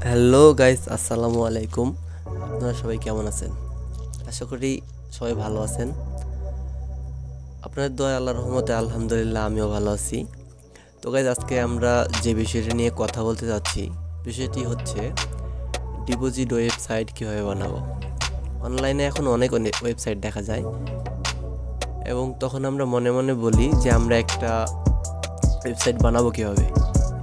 Hello guys, আসসালামু আলাইকুম। আপনারা সবাই কেমন আছেন? আশা করি সবাই ভালো আছেন। আপনাদের দয়া আল্লাহর রহমতে আলহামদুলিল্লাহ আমিও ভালো আছি। তো গাইস, আজকে আমরা যে বিষয়টি নিয়ে কথা বলতে যাচ্ছি, বিষয়টি হচ্ছে ডিপোজিট ওয়েবসাইট কীভাবে বানাবো। অনলাইনে এখন অনেক ওয়েবসাইট দেখা যায় এবং তখন আমরা মনে মনে বলি যে আমরা একটা ওয়েবসাইট বানাবো কীভাবে,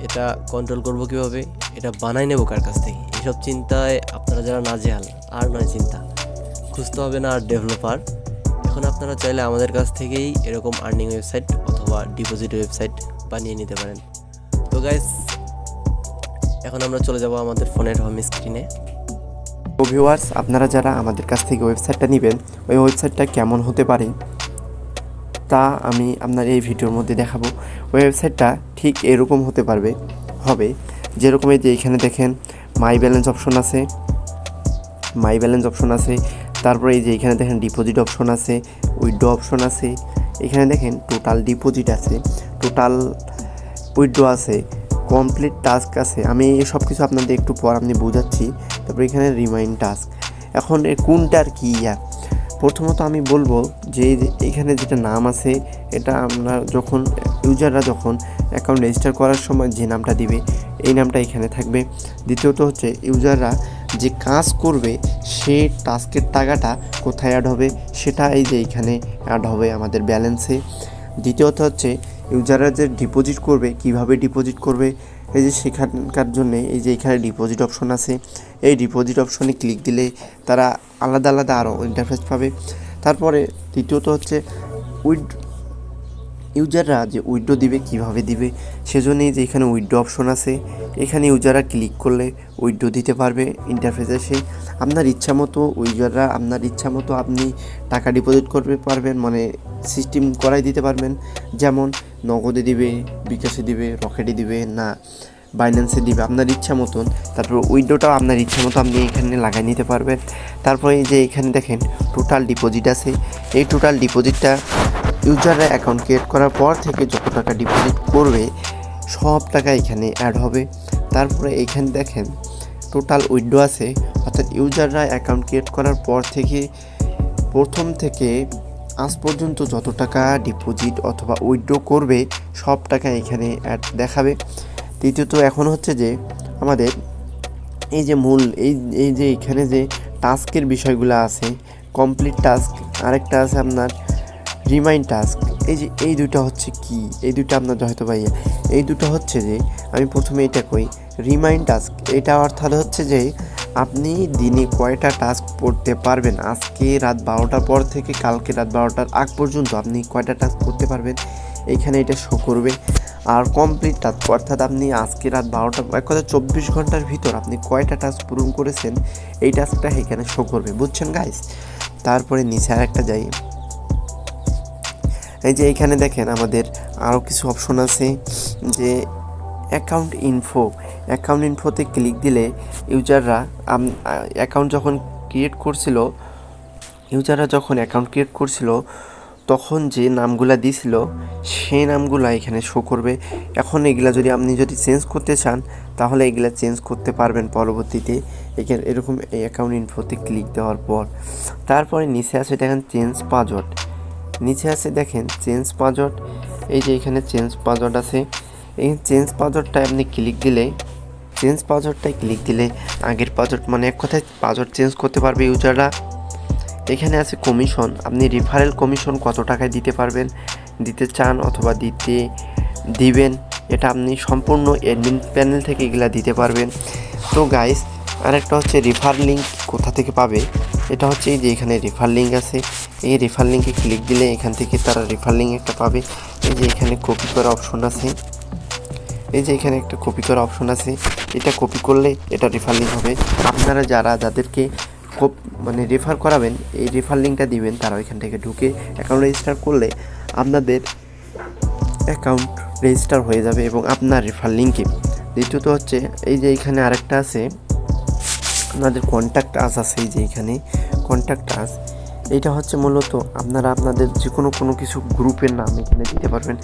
এটা কন্ট্রোল করবো কীভাবে, এটা বানাই নেবো কার কাছ থেকে। এসব চিন্তায় আপনারা যারা নাজেহাল, আর নয় চিন্তা খুঁজতে হবে না আর ডেভেলপার। এখন আপনারা চাইলে আমাদের কাছ থেকেই এরকম আর্নিং ওয়েবসাইট অথবা ডিপোজিট ওয়েবসাইট বানিয়ে নিতে পারেন। তো গাইস, এখন আমরা চলে যাব আমাদের ফোনের হোম স্ক্রিনে। ভিউয়ার্স, আপনারা যারা আমাদের কাছ থেকে ওয়েবসাইটটা নেবেন, ওই ওয়েবসাইটটা কেমন হতে পারে তা আমি আপনার এই ভিডিওর মধ্যে দেখাবো। ওই ওয়েবসাইটটা ঠিক এরকম হতে হবে যেরকম এই যে এখানে দেখেন মাই ব্যালেন্স অপশন আছে, তারপরে এই যে এখানে দেখেন ডিপোজিট অপশন আছে, উইথড্র অপশন আছে, এখানে দেখেন টোটাল ডিপোজিট আছে, টোটাল উইথড্র আছে, কমপ্লিট টাস্ক আছে। আমি সব কিছু আপনাদের একটু পর আপনি বোঝাচ্ছি। তারপরে এখানে রিমাইন্ড টাস্ক। এখন কোনটার কী প্রথমত আমি বলবো যে এখানে যেটা নাম আছে, এটা আমরা ইউজাররা যখন অ্যাকাউন্ট রেজিস্টার করার সময় যে নামটা দিবে, এই নামটা এখানে থাকবে। দ্বিতীয়ত হচ্ছে ইউজাররা যে কাজ করবে সে টাস্কের টাকাটা কোথায় অ্যাড হবে, সেটা এই যে এখানে অ্যাড হবে আমাদের ব্যালেন্সে। দ্বিতীয়ত হচ্ছে ইউজাররা যে ডিপোজিট করবে, কিভাবে ডিপোজিট করবে, এই যে সেখানকার জন্যে এই যে এখানে ডিপোজিট অপশন আছে, এই ডিপোজিট অপশনে ক্লিক দিলে তারা আলাদা আলাদা আরও ইন্টারফেস পাবে। তারপরে তৃতীয়ত হচ্ছে ইউজাররা যে উইথড্র দিবে, কিভাবে দিবে, সেজন্যই যে এখানে উইথড্র অপশন আছে, এখানে ইউজাররা ক্লিক করলে উইথড্র দিতে পারবে ইন্টারফেসে এসে। আপনার ইচ্ছা মতো আপনি টাকা ডিপোজিট করতে পারবেন, মানে সিস্টেম করাই দিতে পারবেন। যেমন নগদে দিবে, বিকাশে দিবে, রকেটে দিবে, না বাইন্যান্সে দিবে, আপনার ইচ্ছা মতন। তারপর উইথড্রটাও আপনার ইচ্ছা মতো আপনি এখানে লাগাই নিতে পারবেন। তারপরে এই যে এখানে দেখেন টোটাল ডিপোজিট আছে, এই টোটাল ডিপোজিটটা ইউজাররা অ্যাকাউন্ট ক্রিয়েট করার পর থেকে যত টাকা ডিপোজিট করবে সব টাকা এখানে অ্যাড হবে। তারপরে এইখানে দেখেন টোটাল উইথড্র আছে, অর্থাৎ ইউজাররা অ্যাকাউন্ট ক্রিয়েট করার পর থেকে প্রথম থেকে আজ পর্যন্ত যত টাকা ডিপোজিট অথবা উইথড্র করবে সব টাকা এখানে অ্যাড দেখাবে। তৃতীয়ত এখন হচ্ছে যে আমাদের এই যে এই যে এখানে যে টাস্কের বিষয়গুলো আছে, কমপ্লিট টাস্ক, আরেকটা আছে আপনার রিমাইন্ড টাস্ক। এই দুটো হচ্ছে কি, এই দুটো আপনার হয়তো ভাইয়া, এই দুটো হচ্ছে যে আমি প্রথমে এটা কই। রিমাইন্ড টাস্ক এটা অর্থাৎ হচ্ছে যে আপনি দিনে কয়টা টাস্ক করতে পারবেন, আজকে রাত 12টার পর থেকে কালকে রাত 12টার আগ পর্যন্ত আপনি কয়টা টাস্ক করতে পারবেন, এইখানে এটা শো করবে। আর কমপ্লিট টাস্ক অর্থাৎ আপনি আজকে রাত 12টা, এক কথা 24 ঘন্টার ভিতর আপনি কয়টা টাস্ক পূরণ করেছেন, এই টাস্কটা এখানে শো করবে। বুঝছেন গাইস? তারপরে নিচে আর একটা যাই, এই যে এখানে দেখেন আমাদের আরও কিছু অপশন আছে, যে অ্যাকাউন্ট ইনফোতে ক্লিক দিলে ইউজাররা অ্যাকাউন্ট যখন ক্রিয়েট করছিল তখন যে নামগুলা দিছিল সেই নামগুলা এখানে শো করবে। এখন এগুলা আপনি যদি চেঞ্জ করতে চান তাহলে এগুলা চেঞ্জ করতে পারবেন পরবর্তীতে, এখানে এরকম এই অ্যাকাউন্ট ইনফোতে ক্লিক দেওয়ার পর। তারপরে নিচে আছে দেখেন চেঞ্জ পাসওয়ার্ড, এই যে এখানে চেঞ্জ পাসওয়ার্ড আছে, এই চেঞ্জ পাসওয়ার্ডটায় আপনি ক্লিক দিলে আগের পাসওয়ার্ড, মানে এক কথায় পাসওয়ার্ড চেঞ্জ করতে পারবে ইউজাররা। এখানে আছে কমিশন, আপনি রেফারেল কমিশন কত টাকায় দিতে চান অথবা দিবেন, এটা আপনি সম্পূর্ণ অ্যাডমিন প্যানেল থেকে এগুলা দিতে পারবেন। তো গাইস, আরেকটা হচ্ছে রেফার লিঙ্ক কোথা থেকে পাবে, এটা হচ্ছে এই যে এখানে রেফার লিঙ্ক আছে, এই রেফার লিঙ্কে ক্লিক দিলে এখান থেকে তারা রেফার লিঙ্ক একটা পাবে। এই যে এখানে কপি করা অপশন আছে, এটা কপি করলে এটা রেফার লিঙ্ক হবে। আপনারা যাদেরকে মানে রেফার করাবেন, এই রেফার লিঙ্কটা দিবেন, তারা ওইখান থেকে ঢুকে অ্যাকাউন্ট রেজিস্টার করলে আপনাদের অ্যাকাউন্ট রেজিস্টার হয়ে যাবে এবং আপনার রেফার লিঙ্কে। দ্বিতীয়ত হচ্ছে এই যে এখানে আরেকটা আছে আপনাদের কন্ট্যাক্ট আস আছে, এই যে এখানে কন্ট্যাক্ট আস, এইটা হচ্ছে মূলত আপনারা আপনাদের যে কোনো কিছু গ্রুপের নাম এখানে দিতে পারবেন।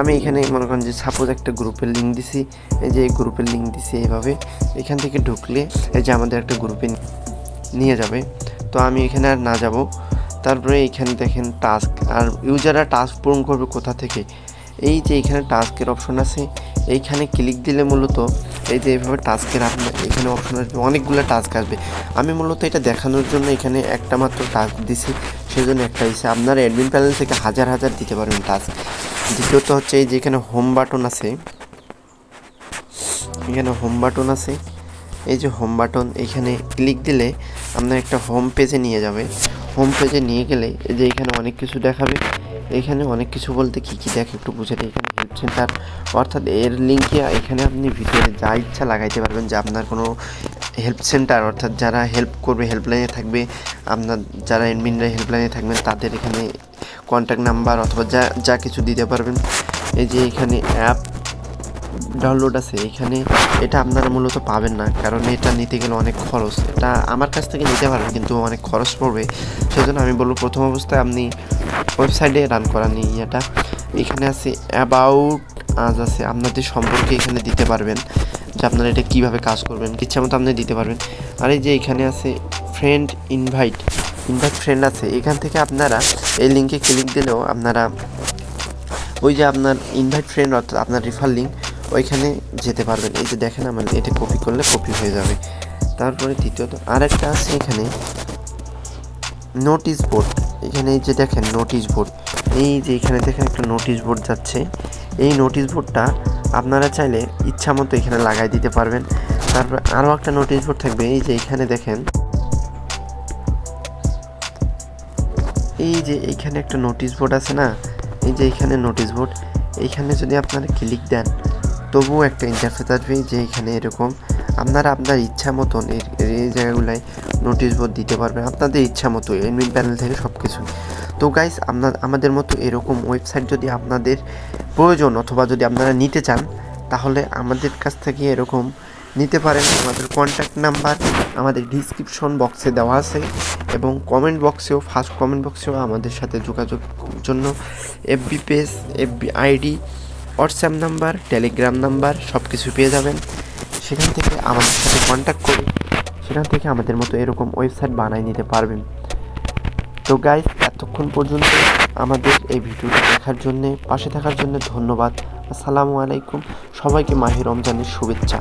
আমি এখানে মনে করেন যে সাপোজ একটা গ্রুপের লিঙ্ক দিছি, এই যে এই গ্রুপের লিঙ্ক দিছি এইভাবে, এখান থেকে ঢুকলে এই যে আমাদের একটা গ্রুপে নিয়ে যাবে। তো আমি এখানে আর না যাব। তারপরে এইখানে দেখেন টাস্ক, আর ইউজাররা টাস্ক পূরণ করবে কোথা থেকে, এই যে এখানে টাস্কের অপশন আছে, এইখানে ক্লিক দিলে মূলত এই যে এইভাবে টাস্কের আপনার এখানে অপশন আসবে, অনেকগুলো টাস্ক আসবে। আমি মূলত এটা দেখানোর জন্য এখানে একটা মাত্র টাস্ক দিছি, সেজন্য একটা দিয়েছি। আপনারা অ্যাডমিন প্যানেল থেকে হাজার দিতে পারবেন টাস্ক। দ্বিতীয়ত হচ্ছে এই যে এখানে হোম বাটন আছে, এখানে হোম বাটন আছে, এই যে হোম বাটন, এখানে ক্লিক দিলে আপনার একটা হোম পেজে নিয়ে যাবে। হোম পেজে নিয়ে গেলে এই যে এখানে অনেক কিছু দেখাবে। এখানে অনেক কিছু বলতে কী কী দেখে একটু বুঝে নিই। এখানে হেল্প সেন্টার, অর্থাৎ এর লিঙ্কে এখানে আপনি ভিতরে যা ইচ্ছা লাগাইতে পারবেন, যে আপনার কোনো হেল্প সেন্টার, অর্থাৎ যারা হেল্প করবে হেল্পলাইনে থাকবে, আপনার যারা অ্যাডমিনরা হেল্পলাইনে থাকবেন তাদের এখানে কন্ট্যাক্ট নাম্বার অথবা যা কিছু দিতে পারবেন। এই যে এখানে অ্যাপ ডাউনলোড আছে, এখানে এটা আপনারা মূলত পাবেন না, কারণ এটা নিতে গেলে অনেক খরচ। এটা আমার কাছ থেকে নিতে পারবেন কিন্তু অনেক খরচ পড়বে, সেজন্য আমি বলবো প্রথম অবস্থায় আপনি ওয়েবসাইটে রান করান এটা। এখানে আছে অ্যাবাউট আজ আছে, আপনাদের সম্পর্কে এখানে দিতে পারবেন যে আপনারা এটা কীভাবে কাজ করবেন, ইচ্ছা মতো আপনি দিতে পারবেন। আর এই যে এখানে আছে ফ্রেন্ড ইনভাইট ফ্রেন্ড আছে, এখান থেকে আপনারা এই লিঙ্কে ক্লিক দিলেও আপনারা ওই যে আপনার ইনভাইট ফ্রেন্ড অর্থাৎ আপনার রেফার লিঙ্ক ওইখানে যেতে পারবেন। এই যে দেখেন আমার এটা কপি করলে কপি হয়ে যাবে। তারপরে দ্বিতীয়ত আরেকটা আছে এখানে নোটিশ বোর্ড, এখানে এই যে দেখেন নোটিশ বোর্ড, এই যে এখানে দেখেন একটা নোটিশ বোর্ড যাচ্ছে, এই নোটিশ বোর্ডটা আপনারা চাইলে ইচ্ছা মতো এখানে লাগাই দিতে পারবেন। তারপর আরও একটা নোটিশ বোর্ড থাকবে, এই যে এখানে দেখেন, এই যে এইখানে একটা নোটিশ বোর্ড আছে না, এই যে এইখানে নোটিশ বোর্ড, এইখানে যদি আপনারা ক্লিক দেন তবুও একটা ইন্টারফেস আসবে যে এখানে এরকম আপনারা আপনার ইচ্ছা মতন এই জায়গাগুলোয় নোটিশ বোর্ড দিতে পারবেন আপনাদের ইচ্ছা মতো অ্যাডমিন প্যানেল থেকে সব কিছু। তো গাইস আমাদের মতো এরকম ওয়েবসাইট যদি আপনাদের প্রয়োজন অথবা যদি আপনারা নিতে চান তাহলে আমাদের কাছ থেকে এরকম নিতে পারেন। আমাদের কন্ট্যাক্ট নাম্বার আমাদের ডিসক্রিপশন বক্সে দেওয়া আছে এবং কমেন্ট বক্সেও, ফার্স্ট কমেন্ট বক্সেও আমাদের সাথে যোগাযোগের জন্য FB page, FB ID, WhatsApp number, Telegram number সব কিছু পেয়ে যাবেন। সেখান থেকে আমাদের সাথে কন্ট্যাক্ট করে সেখান থেকে আমাদের মতো এরকম ওয়েবসাইট বানিয়ে নিতে পারবেন। তো গাইস, এতক্ষণ পর্যন্ত আমাদের এই ভিডিওটি দেখার জন্যে, পাশে থাকার জন্য ধন্যবাদ। আসসালামু আলাইকুম, সবাইকে মাহে রমজানের শুভেচ্ছা।